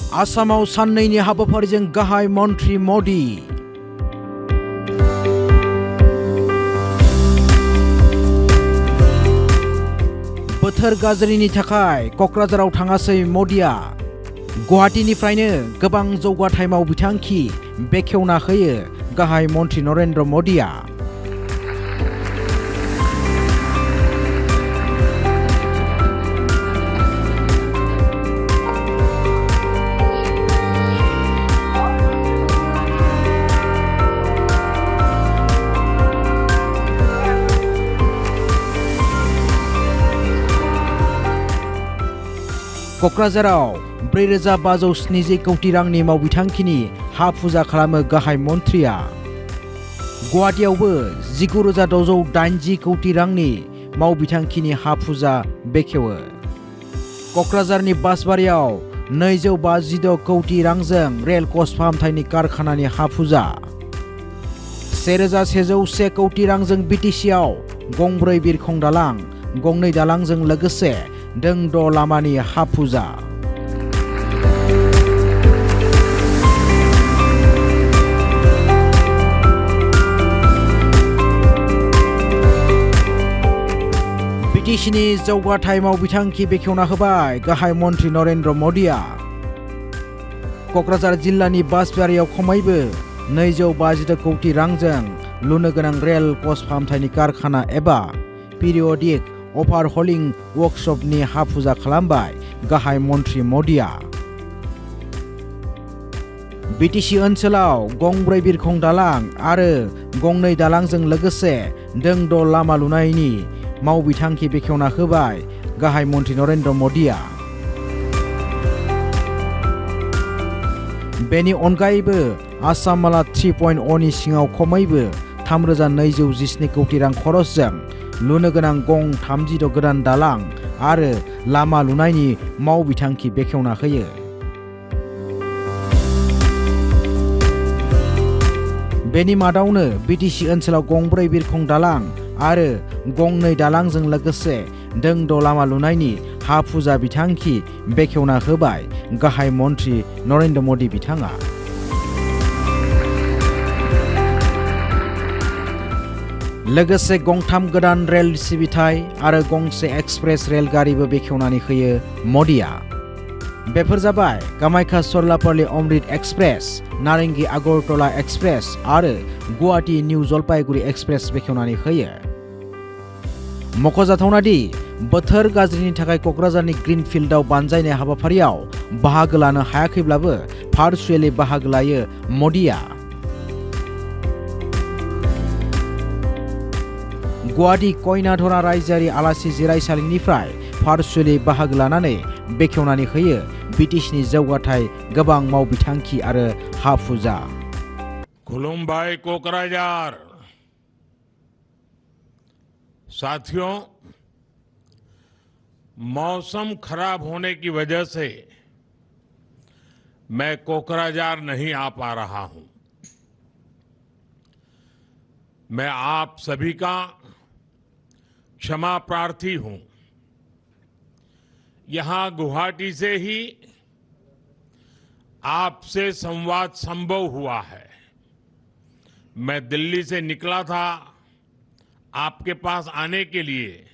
आसामाव साननैनि हाबाफारिजों गाहाय मन्थ्रि मदि। बोथोर गाज्रिनि थाखाय क'क्राझाराव थाङासै मदिया। गुवाहाटीनिफ्रायनो गोबां जौगाथाय मावबिथांखि बेखेवना होयो गाहाय मन्थ्रि नरेन्द्र मदिया। क'क्राझाराव 4570 कौटि रांनि मावबिथांखिनि हा फुजा खालामो गाहाय मन्थ्रिया। गुवाहाटीयावबो 19,680 कौटि रांनि मावबिथांखिनि हा फुजा बेखेवो। क'क्राझारनि बासबारियाव 256 कौटि रांजों रेल कच फाहामथायनि कारखानानि हा फुजा। 1101 कौटि रांजों BTCआव गंब्रै बिरखं दालां, गंनै दालांजों लोगोसे दोंद' लामानि हा फुजा। BTCनि जौगाथाय मावबिथांखि बेखेवना होबाय गाहाय मन्थ्रि नरेन्द्र मदिया। क'क्राझार जिल्लानि बासबारियाव खमैबो 252 कौटि रांजों लुनो गोनां रेल कच फाहामथायनि कारखाना एबा पिरियडिक अभारहलिं वर्कशपनि हा फुजा खालामबाय गाहाय मन्थ्रि मदिया। BTC ओनसोलाव गंब्रै बिरखं दालां आरो गंनै दालांजों लोगोसे दोंद' लामा लुनायनि मावबिथांखि बेखेवना होबाय गाहाय मन्थ्रि नरेन्द्र मदिया। बेनि अनगायैबो आसाम माला 3.0 नि सिङाव खमैबो 3217 कौटि रां खरसजों लुनो गोनां गं 36 गोदान दालां आरो लामा लुनायनि मावबिथांखि बेखेवना होयो। बेनि मादावनो BTC ओनसोलाव गंब्रै बिरखं दालां आरो गंनै दालांजों लोगोसे दोंद' लामा लुनायनि हा फुजा बिथांखि बेखेवना होबाय गाहाय मन्थ्रि नरेन्द्र मदि बिथाङा। लोगोसे गंथाम गोदान रेल सिबिथाय आरो गंसे एक्सप्रेस रेलगारिबो बेखेवनानै होयो मदिया। बेफोर जाबाय कामाख्या सरलापारली अमृत एक्सप्रेस, नारेंगी आगरतला एक्सप्रेस आरो गुवाहाटी निउ जलपाईगुड़ी एक्सप्रेस बेखेवनानै होयो। मख'जाथावना दि बोथोर गाज्रिनि थाखाय क'क्राझारनि ग्रीनफिल्डआव बानजायनाय हाबाफारियाव बाहागो लानो हायाखैब्लाबो भार्चुएलि बाहागो लायो मदिया। गुवाहाटी कयनाधरा रायजोआरि आलासि जिरायसालिनिफ्राय भार्चुएलि बाहागो लानानै बेखेवनानै होयो BTCनि जौगाथाय गोबां मावबिथांखि आरो हा फुजा। खुलुमबाय क'क्राझार। साथियों, मौसम खराब होने की वजह से मैं कोकराझार नहीं आ पा रहा हूं। मैं आप सभी का क्षमा प्रार्थी हूं। यहां गुवाहाटी से ही आपसे संवाद संभव हुआ है। मैं दिल्ली से निकला था आपके पास आने के लिए,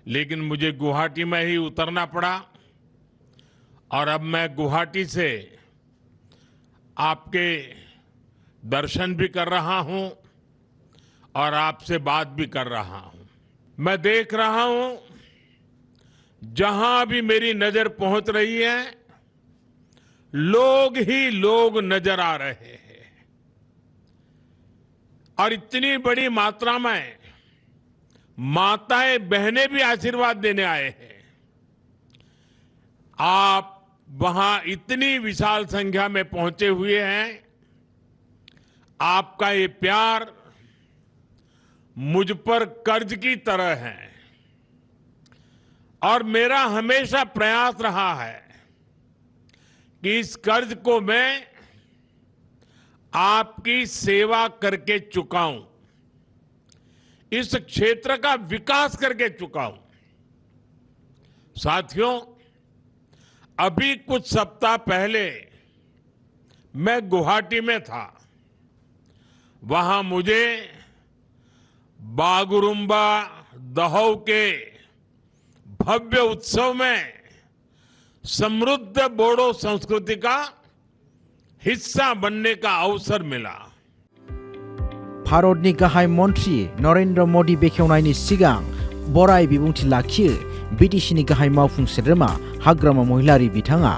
लेकिन मुझे गुवाहाटी में ही उतरना पड़ा और अब मैं गुवाहाटी से आपके दर्शन भी कर रहा हूं और आपसे बात भी कर रहा हूं। मैं देख रहा हूं जहां भी मेरी नजर पहुंच रही है, लोग ही लोग नजर आ रहे हैं और इतनी बड़ी मात्रा में माताएं बहनें भी आशीर्वाद देने आए हैं। आप वहां इतनी विशाल संख्या में पहुंचे हुए हैं। आपका ये प्यार मुझ पर कर्ज की तरह है और मेरा हमेशा प्रयास रहा है कि इस कर्ज को मैं आपकी सेवा करके चुकाऊं, इस क्षेत्र का विकास करके चुकाऊं। साथियों, अभी कुछ सप्ताह पहले मैं गुवाहाटी में था। वहां मुझे बागुरुम्बा दहौ के भव्य उत्सव में समृद्ध बोडो संस्कृति का हिस्सा बनने का अवसर मिला। भारतनि गाहाय मन्त्री नरेन्द्र मोदी बेखेवनायनि सिगां बराय बिबुंथि लाखियो बीटीसीनि गाहाय मावफुं सोद्रोमा हाग्रामा महिलारी बिथाङा।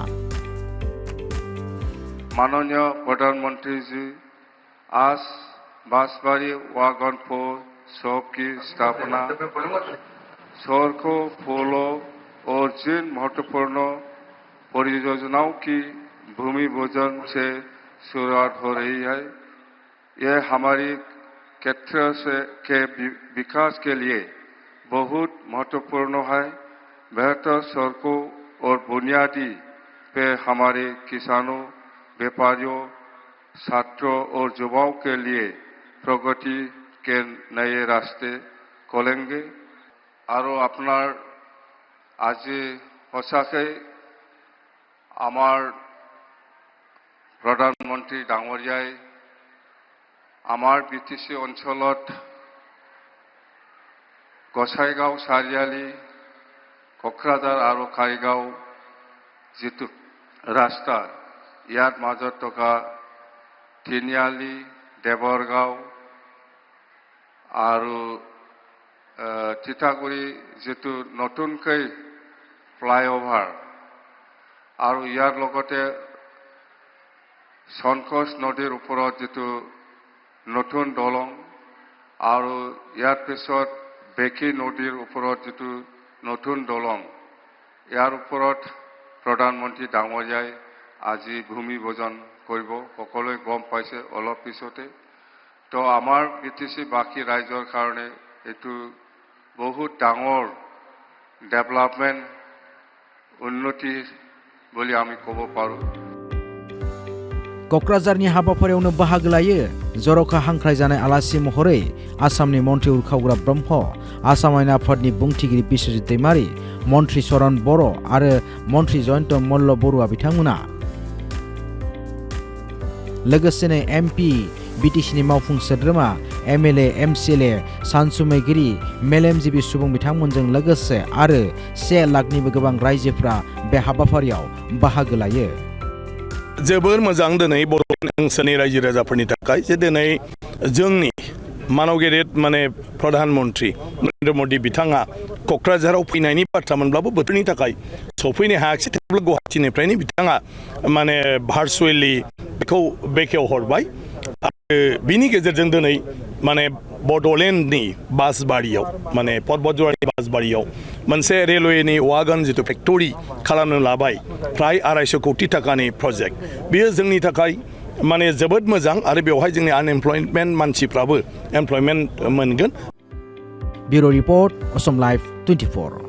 माननीय प्रधानमंत्री जी, आज बांसबाड़ी वागनपुर शॉप की स्थापना शहर को फूलों और जिन महत्वपूर्ण परियोजनाओं की भूमि पूजन से शुरुआत हो रही है, यह हमारी क्षेत्र के विकास के लिए बहुत महत्वपूर्ण है। बेहतर सड़कों और बुनियादी पे हमारे किसानों, व्यापारियों, छात्रों और युवाओं के लिए प्रगति के नए रास्ते खोलेंगे। और अपना आज सचाके आमार प्रधानमंत्री डांगरियाय आमार बीटीसी अंचलत गसाईगांव चारिआली कक्राझार और कारिगांव जितु रास्ता यार माजत टका तिनिआली देवरगांव और तितागुड़ी जितु नतुनकै फ्लाईओभार और यार लगते सनकोश नदीर ऊपर जितु नतुन दलं और यार पिছত बेकी नदीर ऊपर जितु नतुन दलं यार ऊपर प्रधानमंत्री डांगरियाय আজি भूमि पूजन करिब सकलोৱে गम पाइছে अलप पिछते। तो आमार बीटीसी बाकी राइजर कारणे एटु बहुत डांगर डेभलपमेंट उन्नति बोली आमी कब पारो। कक्राझारनि हाबाफारियावनो बाहागो लायो जर'खा हांख्रायजानाय आलासि महरै आसामनि मन्थ्रि उरखावग्रा ब्रह्म, आसाम आयेन आफादनि बुंथिगिरि बिश्वजित दैमारी, मन्थ्रि चरण बर' आरो मन्थ्रि जयन्त मल्ल बरुवा बिथांमोना। लोगोसेनो एमपि, बीटीसीनि मावफुं सोद्रोमा, एमएलए, एमसिएलए, सानसुमैगिरि, मेलेमजिबि सुबुं बिथांमोनजों लोगोसे आरो 1 लाखनिबो गोबां रायजोफ्रा बे हाबाफारियाव बाहागो लायो। जोबोर मोजां दिनै बर' ओनसोलनि रायजो राजाफोरनि थाखाय जे दिनै जोंनि मानव गेदेर माने प्रधानमन्त्री नरेन्द्र मोदी बिथाङा कक्राझाराव फैनायनि बाथ्रा मोनब्लाबो बोथोरनि थाखाय सफैनो हायाखिसै, थेवब्लाबो गुवाहाटीनिफ्रायनो बिथाङा माने भार्चुवेलि बेखौ बेखेवहरबाय आरो बिनि गेजेरजों दिनै माने बड'लेण्डनि बासबारियाव माने पर्बतजरानि बासबारियाव मोनसे रेलवेनि वागन जितु फेक्टरि खालामनो लाबाय फ्राय 250 कोटी टाकानि प्रजेक्ट। बेयो जोंनि थाखाय माने जोबोद मोजां आरो बेवहाय जोंनि आनएमप्लयमेन्ट मानसिफ्राबो एमप्लयमेन्ट मोनगोन। Bureau report Assam live 24।